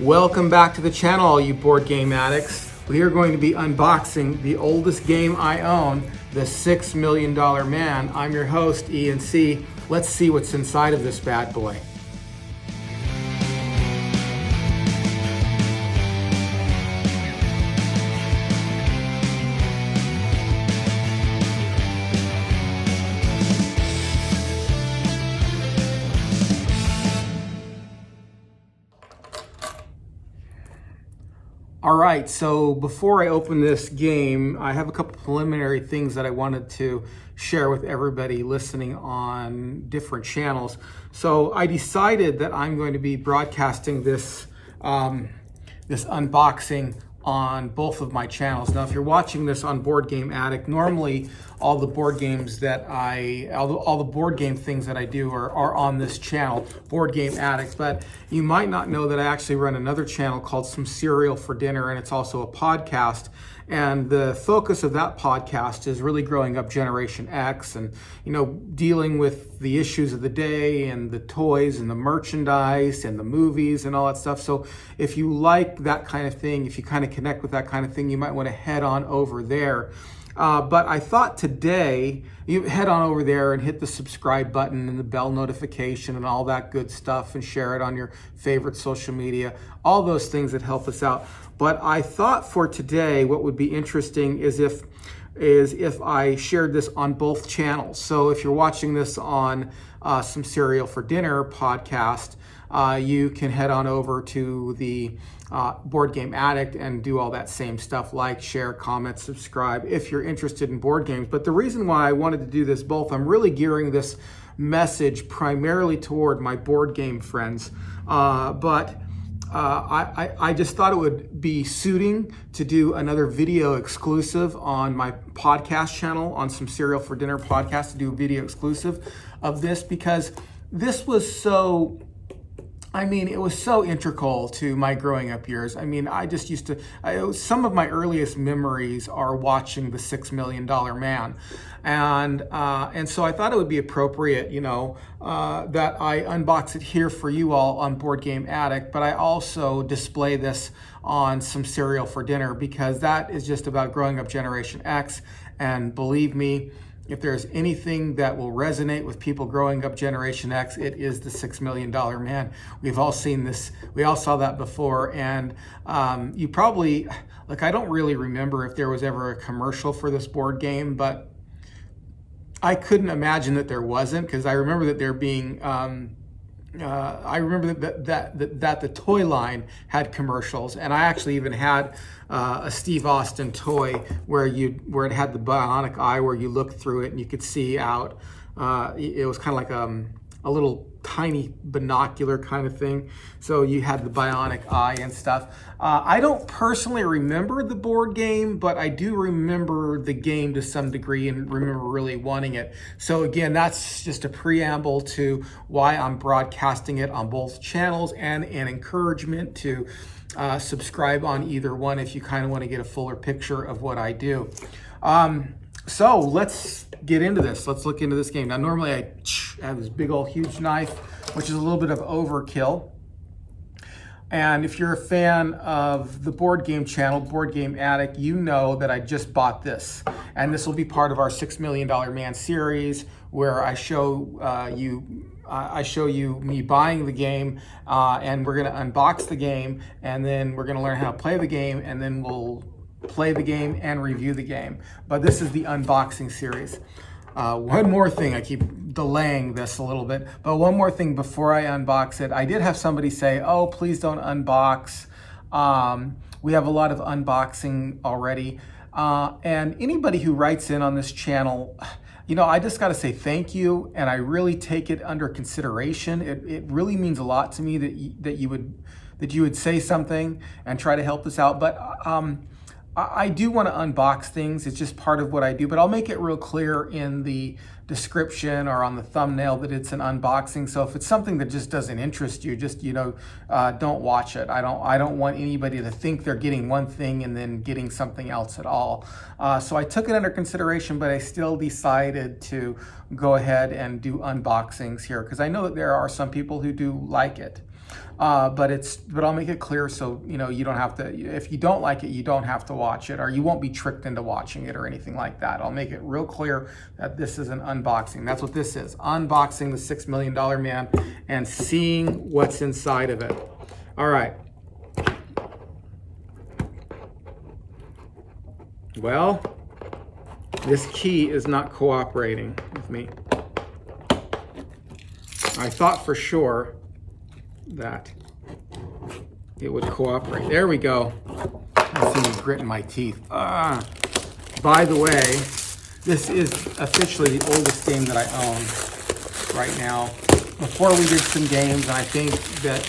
Welcome back to the channel, all you board game addicts. We are going to be unboxing the oldest game I own, the $6 Million Man. I'm your host, Ian C. Let's see what's inside of this bad boy. All right, so before I open this game, I have a couple preliminary things that I wanted to share with everybody listening on different channels. So I decided that I'm going to be broadcasting this unboxing on both of my channels. Now, if you're watching this on Board Game Addict, normally all the board games that all the board game things that I do are on this channel, Board Game Addict. But you might not know that I actually run another channel called Some Cereal for Dinner, and it's also a podcast. And the focus of that podcast is really growing up Generation X and, dealing with the issues of the day and the toys and the merchandise and the movies and all that stuff. So if you like that kind of thing, if you kind of connect with that kind of thing, you might want to head on over there. But I thought today, you head on over there and hit the subscribe button and the bell notification and all that good stuff and share it on your favorite social media, all those things that help us out. But I thought for today, what would be interesting is if I shared this on both channels. So if you're watching this on Some Cereal for Dinner podcast, you can head on over to the Board Game Addict and do all that same stuff, like, share, comment, subscribe, if you're interested in board games. But the reason why I wanted to do this both, I'm really gearing this message primarily toward my board game friends, but I just thought it would be suiting to do another video exclusive on my podcast channel, on Some Cereal for Dinner podcast, to do a video exclusive of this, because this was so, it was so integral to my growing up years. I just used to, some of my earliest memories are watching The $6 Million Man. And so I thought it would be appropriate, that I unbox it here for you all on Board Game Addict, but I also display this on Some Cereal for Dinner, because that is just about growing up Generation X. And believe me, if there's anything that will resonate with people growing up Generation X, it is the $6 Million Man. We've all seen this. We all saw that before. And you probably, I don't really remember if there was ever a commercial for this board game, but I couldn't imagine that there wasn't, because I remember that there being, I remember that the toy line had commercials, and I actually even had a Steve Austin toy where it had the bionic eye, where you looked through it and you could see out. It was kind of like a little tiny binocular kind of thing. So you had the bionic eye and stuff. I don't personally remember the board game, but I do remember the game to some degree and remember really wanting it. So again, that's just a preamble to why I'm broadcasting it on both channels, and an encouragement to subscribe on either one if you kind of want to get a fuller picture of what I do. So let's get into this. Let's look into this game. Now, normally I have this big old huge knife, which is a little bit of overkill. And if you're a fan of the board game channel, Board Game Addict, you know that I just bought this. And this will be part of our $6 Million Man series, where I show you me buying the game, and we're going to unbox the game, and then we're going to learn how to play the game, and then we'll play the game and review the game. But this is the unboxing series. One more thing, I keep delaying this a little bit, but one more thing before I unbox it. I did have somebody say, oh, please don't unbox. We have a lot of unboxing already. And anybody who writes in on this channel, I just got to say thank you, and I really take it under consideration. It really means a lot to me that you would say something and try to help us out. But I do want to unbox things. It's just part of what I do, but I'll make it real clear in the description or on the thumbnail that it's an unboxing. So if it's something that just doesn't interest you, just, don't watch it. I don't want anybody to think they're getting one thing and then getting something else at all. So I took it under consideration, but I still decided to go ahead and do unboxings here, because I know that there are some people who do like it. But I'll make it clear so you don't have to. If you don't like it, you don't have to watch it, or you won't be tricked into watching it or anything like that. I'll make it real clear that this is an unboxing. That's what this is: unboxing the $6 Million Man and seeing what's inside of it. All right. Well, this key is not cooperating with me. I thought for sure that it would cooperate. There we go. I see me gritting my teeth. By the way, this is officially the oldest game that I own right now. Before we did some games, and I think that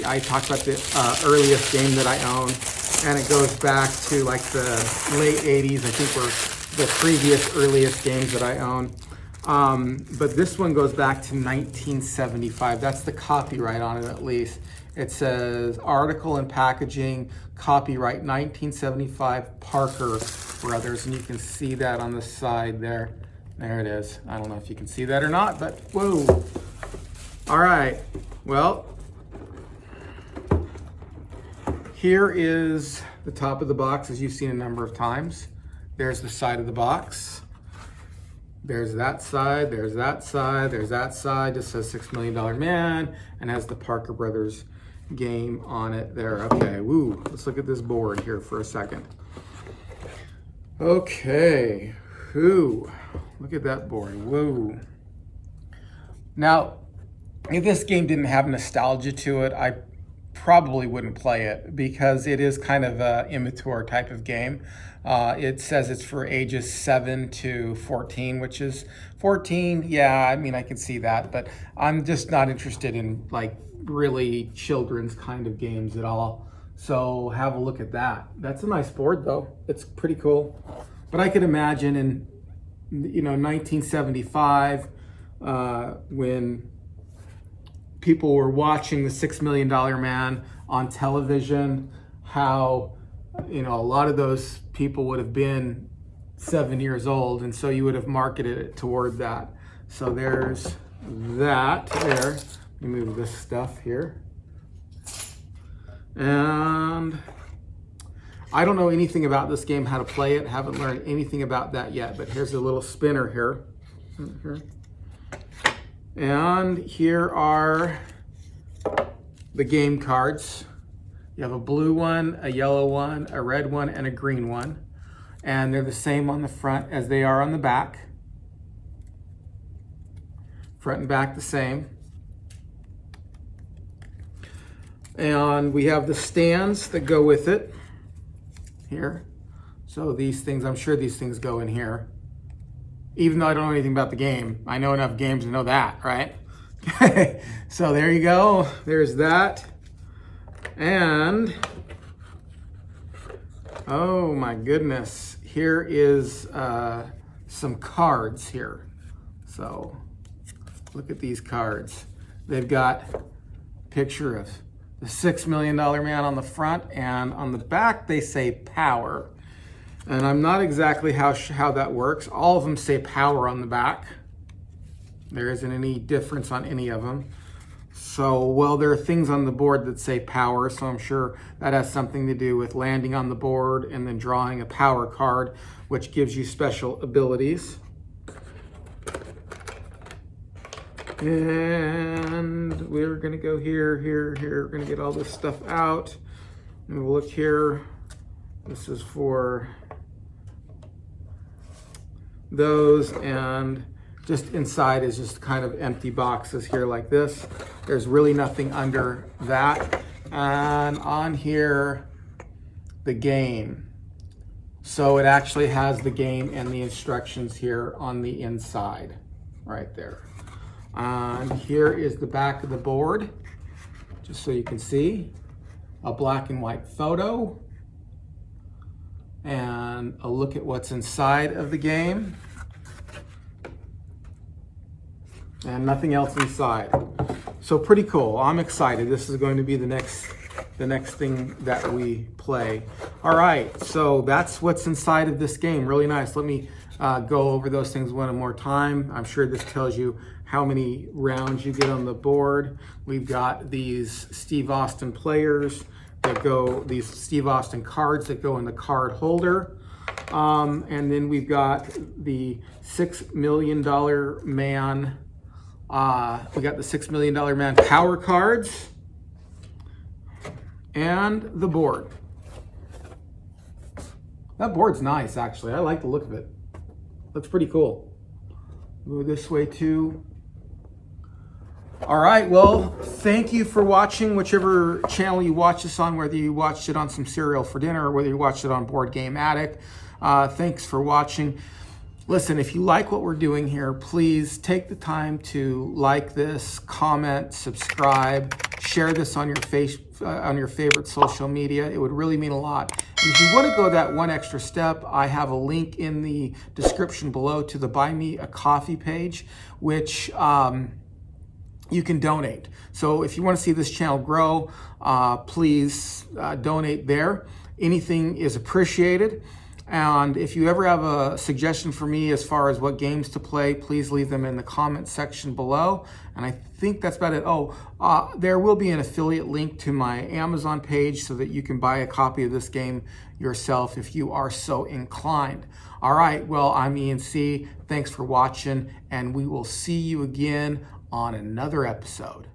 I talked about the earliest game that I own, and it goes back to like the late 80s, I think were the previous earliest games that I own. But this one goes back to 1975. That's the copyright on it, at least. It says article and packaging, copyright 1975, Parker Brothers. And you can see that on the side there. There it is. I don't know if you can see that or not, but whoa. All right. Well, here is the top of the box, as you've seen a number of times. There's the side of the box. There's that side, there's that side, there's that side. Just says $6 Million Man and has the Parker Brothers game on it there. Okay, woo. Let's look at this board here for a second. Okay, whoo. Look at that board, woo. Now, if this game didn't have nostalgia to it, I probably wouldn't play it because it is kind of an immature type of game. It says it's for ages 7 to 14, which is 14. Yeah, I mean, I can see that, but I'm just not interested in like really children's kind of games at all. So have a look at that. That's a nice board though. It's pretty cool. But I could imagine in 1975 when people were watching the $6 Million Man on television, how a lot of those people would have been 7 years old, and so you would have marketed it toward that. So there's that there. Let me move this stuff here. And I don't know anything about this game, how to play it. Haven't learned anything about that yet, but here's a little spinner here. And here are the game cards. You have a blue one, a yellow one, a red one, and a green one. And they're the same on the front as they are on the back. Front and back the same. And we have the stands that go with it here. So these things, I'm sure these things go in here. Even though I don't know anything about the game. I know enough games to know that, right? So there you go. There's that. And, oh my goodness, here is some cards here. So look at these cards. They've got a picture of the $6 Million Man on the front, and on the back they say power. And I'm not exactly how that works. All of them say power on the back. There isn't any difference on any of them. So, well, there are things on the board that say power, so I'm sure that has something to do with landing on the board and then drawing a power card, which gives you special abilities. And we're gonna go here. We're gonna get all this stuff out. And we'll look here. This is for those, and just inside is just kind of empty boxes here like this. There's really nothing under that. And on here, the game. So it actually has the game and the instructions here on the inside, right there. And here is the back of the board, just so you can see. A black and white photo. And a look at what's inside of the game. And nothing else inside. So pretty cool. I'm excited. This is going to be the next thing that we play. All right, so that's what's inside of this game. Really nice. Let me go over those things one more time. I'm sure this tells you how many rounds you get on the board. We've got these Steve Austin players that go, these Steve Austin cards that go in the card holder. And then we've got the $6 Million Man. We got the $6 Million Man power cards and the board. That board's nice, actually. I like the look of it. Looks pretty cool. Move this way too. All right, well, thank you for watching whichever channel you watch this on, whether you watched it on Some Cereal for Dinner or whether you watched it on Board Game Addict. Thanks for watching. Listen, if you like what we're doing here, please take the time to like this, comment, subscribe, share this on your favorite social media. It would really mean a lot. And if you want to go that one extra step, I have a link in the description below to the Buy Me a Coffee page, which you can donate. So if you want to see this channel grow, please donate there. Anything is appreciated. And if you ever have a suggestion for me as far as what games to play, please leave them in the comment section below. And I think that's about it. Oh, there will be an affiliate link to my Amazon page so that you can buy a copy of this game yourself if you are so inclined. All right, well, I'm Ian C. Thanks for watching, and we will see you again on another episode.